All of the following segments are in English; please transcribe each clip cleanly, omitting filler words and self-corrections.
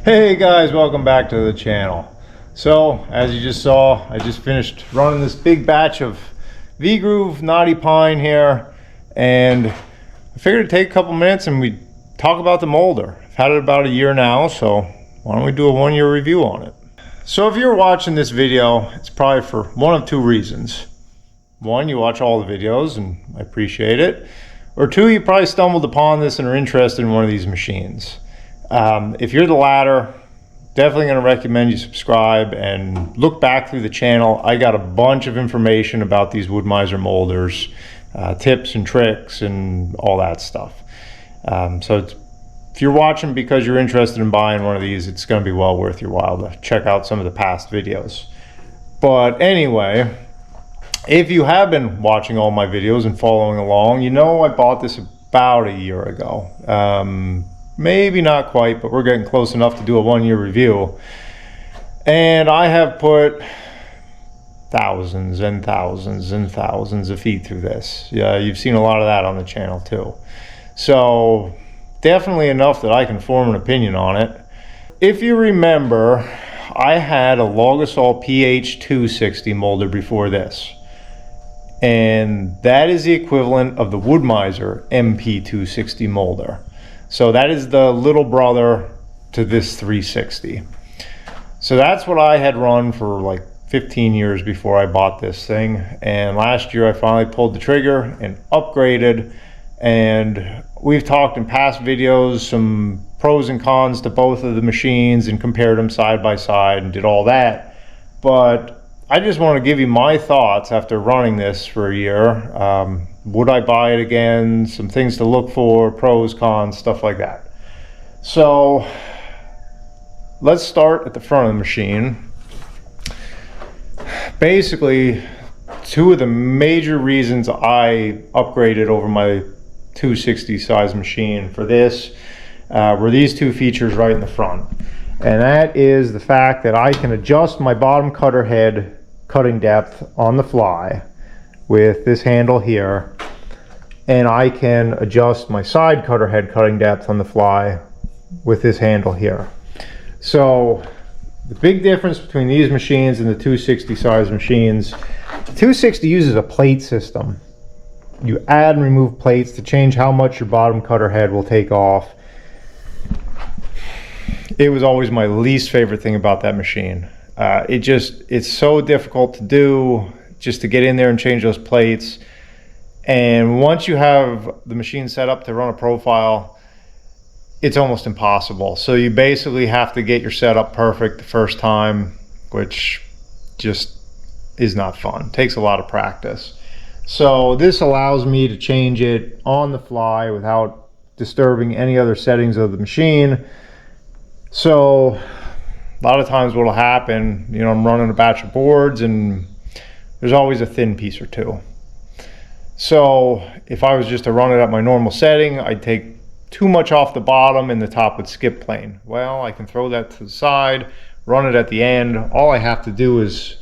Hey guys, welcome back to the channel. So as you just saw, I just finished running this big batch of V-Groove Knotty Pine here, and I figured it'd take a couple minutes and we'd talk about the Moulder. I've had it about a year now, so why don't we do a 1-year review on it. So if you're watching this video, it's probably for one of two reasons. One, you watch all the videos and I appreciate it. Or two, you probably stumbled upon this and are interested in one of these machines. If you're the latter, definitely going to recommend you subscribe and look back through the channel. I got a bunch of information about these Woodmizer Moulders, tips and tricks and all that stuff. If you're watching because you're interested in buying one of these, it's going to be well worth your while to check out some of the past videos. But anyway, if you have been watching all my videos and following along, you know I bought this about a year ago. Maybe not quite, but we're getting close enough to do a 1-year review. And I have put thousands and thousands and thousands of feet through this. Yeah, you've seen a lot of that on the channel too. So definitely enough that I can form an opinion on it. If you remember, I had a Logosol PH260 Moulder before this. And that is the equivalent of the Woodmizer MP360 Moulder. So that is the little brother to this 360. So that's what I had run for like 15 years before I bought this thing. And last year I finally pulled the trigger and upgraded. And we've talked in past videos some pros and cons to both of the machines and compared them side by side and did all that. But I just want to give you my thoughts after running this for a year. Would I buy it again? Some things to look for, pros, cons, stuff like that. So let's start at the front of the machine. Basically, two of the major reasons I upgraded over my 260 size machine for this were these two features right in the front. And that is the fact that I can adjust my bottom cutter head cutting depth on the fly with this handle here, and I can adjust my side cutter head cutting depth on the fly with this handle here. So the big difference between these machines and the 260 size machines, the 260 uses a plate system. You add and remove plates to change how much your bottom cutter head will take off. It was always my least favorite thing about that machine. It's so difficult to do, just to get in there and change those plates. And once you have the machine set up to run a profile, it's almost impossible. So you basically have to get your setup perfect the first time, which just is not fun. It takes a lot of practice. So this allows me to change it on the fly without disturbing any other settings of the machine. So a lot of times what will happen, you know, I'm running a batch of boards and there's always a thin piece or two. So if I was just to run it at my normal setting, I'd take too much off the bottom and the top would skip plane. Well, I can throw that to the side, run it at the end. All I have to do is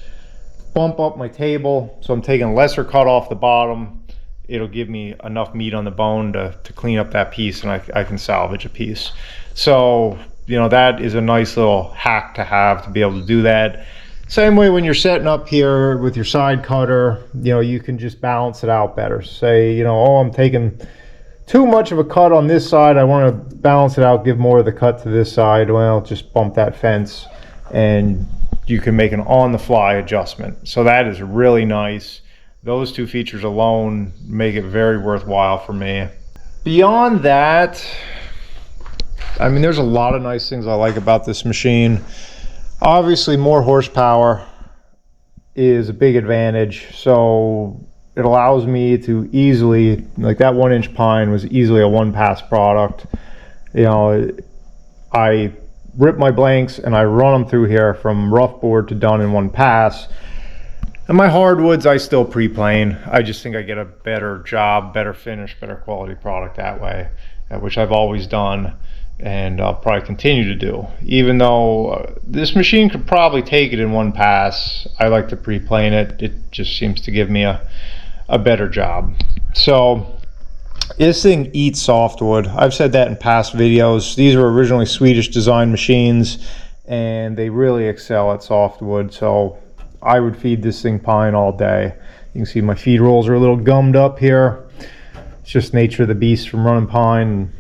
bump up my table, so I'm taking a lesser cut off the bottom. It'll give me enough meat on the bone to clean up that piece, and I can salvage a piece. So, you know, that is a nice little hack to have, to be able to do that. Same way when you're setting up here with your side cutter, you know, you can just balance it out better. Say, you know, oh, I'm taking too much of a cut on this side, I want to balance it out, give more of the cut to this side. Well, just bump that fence and you can make an on-the-fly adjustment. So that is really nice. Those two features alone make it very worthwhile for me. Beyond that, I mean, there's a lot of nice things I like about this machine. Obviously, more horsepower is a big advantage. So it allows me to easily, like that 1-inch pine was easily a 1-pass product. You know, I rip my blanks and I run them through here from rough board to done in 1 pass. And my hardwoods I still pre-plane. I just think I get a better job, better finish, better quality product that way, which I've always done and I'll probably continue to do. Even though this machine could probably take it in 1 pass, I like to pre-plane it. It just seems to give me a better job. So This thing eats softwood. I've said that in past videos. These are originally Swedish design machines, and they really excel at softwood. So I would feed this thing pine all day. You can see my feed rolls are a little gummed up here. It's just nature of the beast from running pine.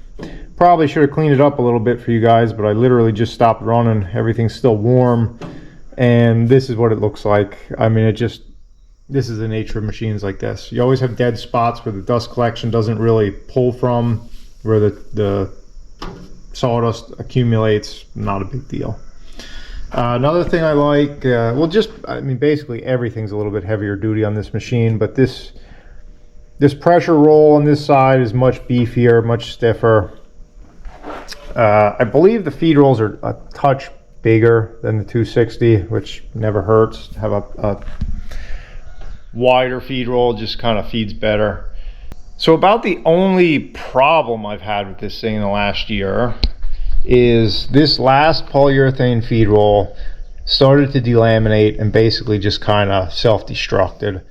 Probably should have cleaned it up a little bit for you guys, but I literally just stopped running. Everything's still warm, and this is what it looks like. I mean, this is the nature of machines like this. You always have dead spots where the dust collection doesn't really pull from, where the sawdust accumulates. Not a big deal. Another thing I like, I mean, basically everything's a little bit heavier duty on this machine, but this pressure roll on this side is much beefier, much stiffer. I believe the feed rolls are a touch bigger than the 260, which never hurts. To have a wider feed roll just kind of feeds better. So about the only problem I've had with this thing in the last year is this last polyurethane feed roll started to delaminate and basically just kind of self-destructed.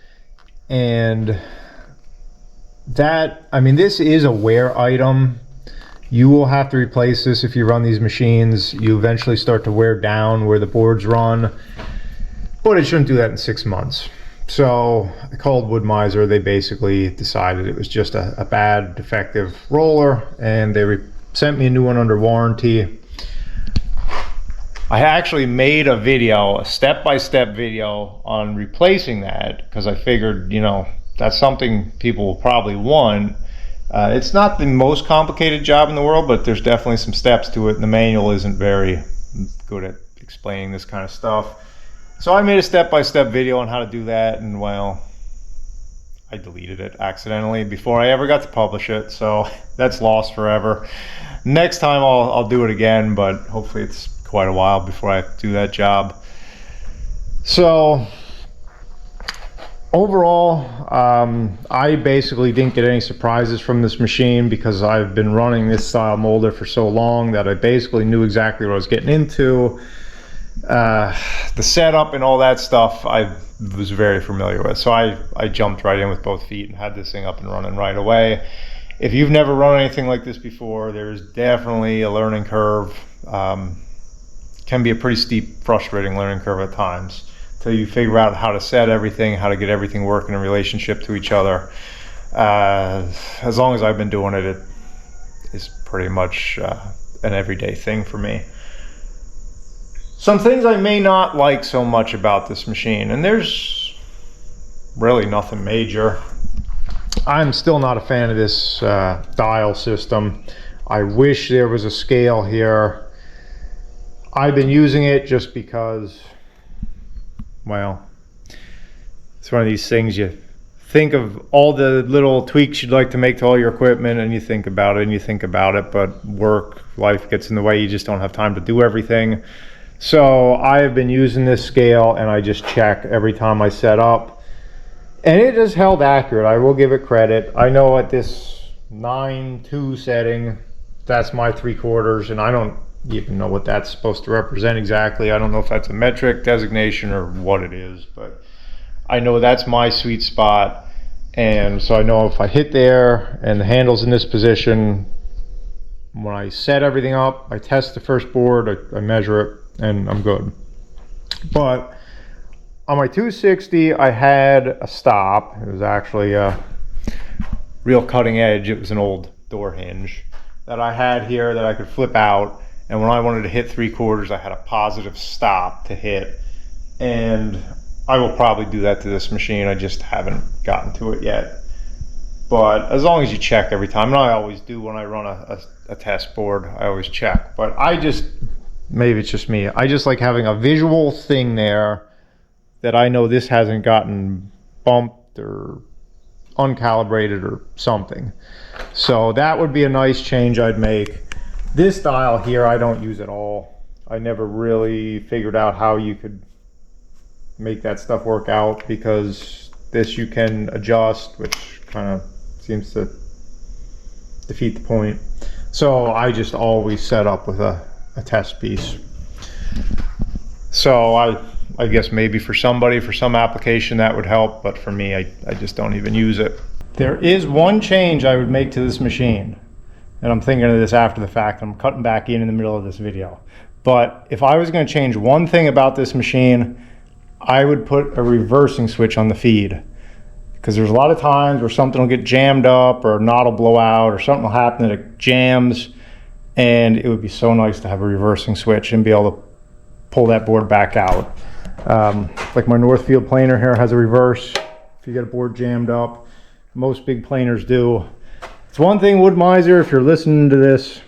And that, I mean, this is a wear item. You will have to replace this if you run these machines. You eventually start to wear down where the boards run, but it shouldn't do that in 6 months. So I called Woodmizer. They basically decided it was just a bad, defective roller, and they sent me a new one under warranty. I actually made a video, a step-by-step video on replacing that, because I figured, you know, that's something people will probably want. It's not the most complicated job in the world, but there's definitely some steps to it, and the manual isn't very good at explaining this kind of stuff. So I made a step-by-step video on how to do that, and well, I deleted it accidentally before I ever got to publish it, so that's lost forever. Next time I'll do it again, but hopefully it's quite a while before I have to do that job. So overall, I basically didn't get any surprises from this machine because I've been running this style molder for so long that I basically knew exactly what I was getting into. The setup and all that stuff I was very familiar with, so I jumped right in with both feet and had this thing up and running right away. If you've never run anything like this before, there's definitely a learning curve. Can be a pretty steep, frustrating learning curve at times till you figure out how to set everything, how to get everything working in relationship to each other. As long as I've been doing it, it is pretty much an everyday thing for me. Some things I may not like so much about this machine, and there's really nothing major. I'm still not a fan of this dial system. I wish there was a scale here. I've been using it just because, well, it's one of these things you think of all the little tweaks you'd like to make to all your equipment, and you think about it and you think about it, but work, life gets in the way. You just don't have time to do everything. So I have been using this scale, and I just check every time I set up, and it has held accurate. I will give it credit. I know at this 9.2 setting, that's my 3/4, and I don't even know what that's supposed to represent exactly. I don't know if that's a metric designation or what it is, but I know that's my sweet spot. And so I know if I hit there and the handle's in this position, when I set everything up, I test the first board, I measure it, and I'm good. But on my 260, I had a stop. It was actually a real cutting edge. It was an old door hinge that I had here that I could flip out, and when I wanted to hit 3/4, I had a positive stop to hit. And I will probably do that to this machine. I just haven't gotten to it yet. But as long as you check every time, and I always do when I run a test board, I always check. But I just, maybe it's just me, I just like having a visual thing there that I know this hasn't gotten bumped or uncalibrated or something. So that would be a nice change I'd make. This dial here I don't use at all. I never really figured out how you could make that stuff work out, because this you can adjust, which kind of seems to defeat the point. So I just always set up with a test piece. So I guess maybe for somebody, for some application that would help, but for me, I just don't even use it. There is one change I would make to this machine, and I'm thinking of this after the fact. I'm cutting back in the middle of this video. But if I was going to change one thing about this machine, I would put a reversing switch on the feed. Because there's a lot of times where something will get jammed up or a knot will blow out or something will happen that it jams, and it would be so nice to have a reversing switch and be able to pull that board back out. Like my Northfield planer here has a reverse if you get a board jammed up. Most big planers do. It's one thing, Woodmizer, if you're listening to this,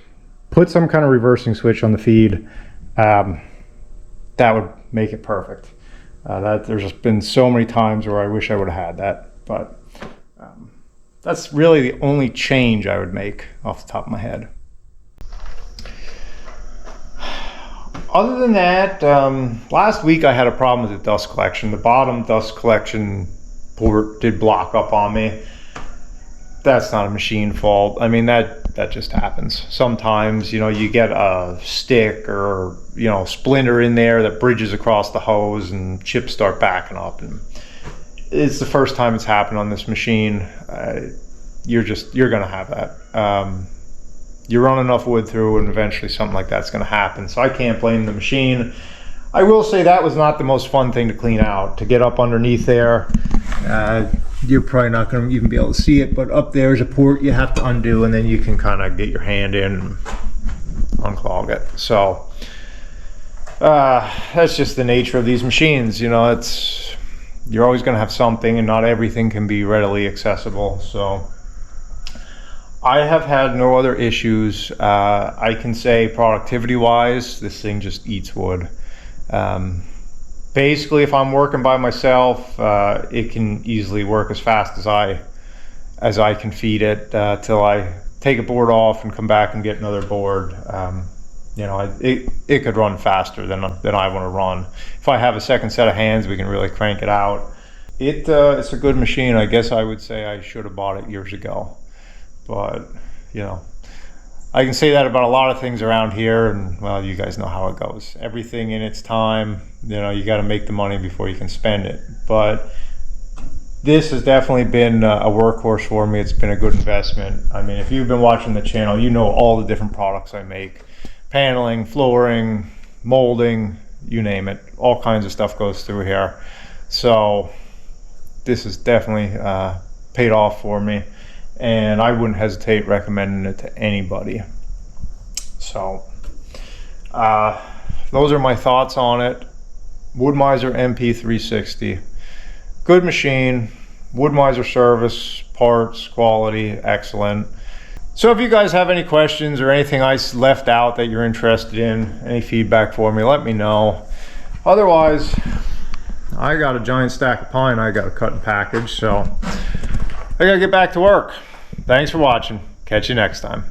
put some kind of reversing switch on the feed. That would make it perfect. There's just been so many times where I wish I would have had that. But that's really the only change I would make off the top of my head. Other than that, last week I had a problem with the dust collection. The bottom dust collection port did block up on me. That's not a machine fault. I mean, that just happens. Sometimes, you get a stick or, splinter in there that bridges across the hose and chips start backing up. And it's the first time it's happened on this machine. You're gonna have that. You run enough wood through and eventually something like that's gonna happen. So I can't blame the machine. I will say that was not the most fun thing to clean out, to get up underneath there. You're probably not gonna even be able to see it, but up there's a port you have to undo, and then you can kind of get your hand in and unclog it. So that's just the nature of these machines. You're always going to have something, and not everything can be readily accessible. So I have had no other issues. I can say productivity wise, this thing just eats wood. Basically, if I'm working by myself, it can easily work as fast as I can feed it till I take a board off and come back and get another board. It could run faster than I want to run. If I have a second set of hands, we can really crank it out. It's a good machine. I guess I would say I should have bought it years ago, but I can say that about a lot of things around here, and well, you guys know how it goes. Everything in its time. You got to make the money before you can spend it. But this has definitely been a workhorse for me. It's been a good investment. I mean, if you've been watching the channel, you know all the different products I make. Paneling, flooring, molding, you name it. All kinds of stuff goes through here. So this has definitely paid off for me, and I wouldn't hesitate recommending it to anybody. So those are my thoughts on it. Woodmizer MP360. Good machine. Woodmizer service, parts, quality, excellent. So if you guys have any questions or anything I left out that you're interested in, any feedback for me, let me know. Otherwise, I got a giant stack of pine I got to cut and package, so I got to get back to work. Thanks for watching. Catch you next time.